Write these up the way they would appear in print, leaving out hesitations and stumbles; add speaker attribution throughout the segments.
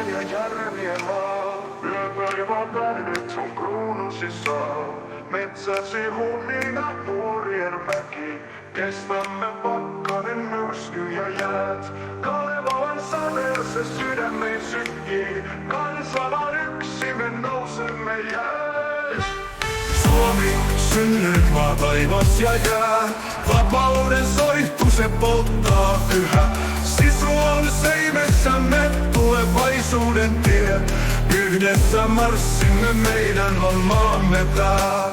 Speaker 1: meren ja järvien maa. Yöpöivän tähdet sun kruunusissa. Metsäsi humina vuorien mäki. Kestämme pakkanen, myrsky ja jäät. Kalevalan sateessa sydämeen sykkii. Kansana yksi me nousemme jäät. Suomi, synnyt maa, taivas ja jää. Vapauden soihtu se polttaa yhä. Sisu on seimessämme tulevaisuuden tie. Yhdessä marssimme, meidän on maamme tää.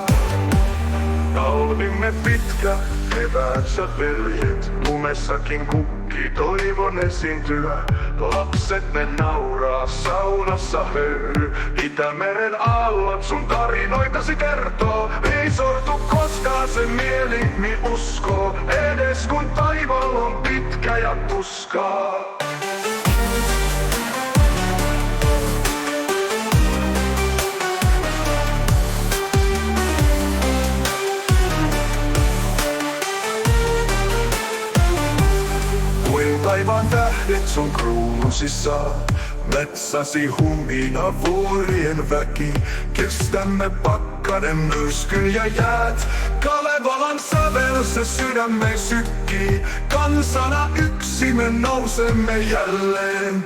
Speaker 1: Talvimme pitkä, keväänsä veljet. Lumessakin kukkii toivon esiintyä. Lapset ne nauraa, saunassa höyry. Itämeren aallot sun tarinoitasi kertoo. Ei sortu koskaan se mieli, mi uskoo. Edes kun taivaalla on pitkä ja tuskaa. Taivaan tähdet sun kruunusissa, metsäsi humina vuorien väki. Kestämme pakkanen, myrsky ja jäät. Kalevalan sävel se sydämme sykkii. Kansana yksi me nousemme jälleen.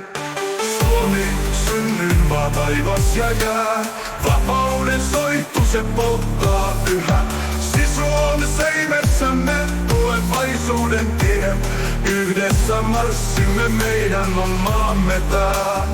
Speaker 1: Suomi, synnyin maa, taivas ja jää. Vapauden soihtu se polttaa yhä. Sisu on seimessämme tulevaisuuden tie. Yhdessä marssimme, meidän on maamme tää.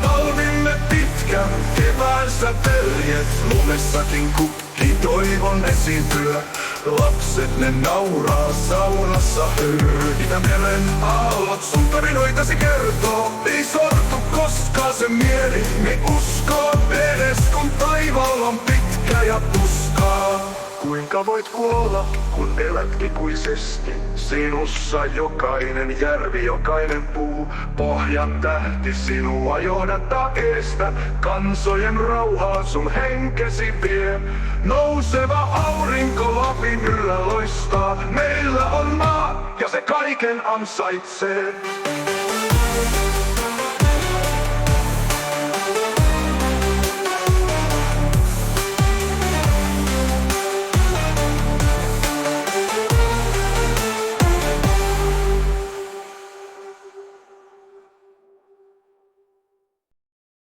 Speaker 1: Talvimme pitkä, keväänsä veljet. Lumessakin kukkii toivon esiintyä. Lapset ne nauraa, saunassa höyry. Itämeren aallot sun tarinoitasi kertoo. Ei sortu koskaan se mieli, me uskoo. Edes kun taivaalla on pitkä ja tuskaa. Kuinka voit kuolla, kun elät ikuisesti? Sinussa jokainen järvi, jokainen puu. Pohjan tähti sinua johdattaa eestä. Kansojen rauhaa sun henkesi vie. Nouseva aurinko Lapin yllä loistaa. Meillä on maa ja se kaiken ansaitsee.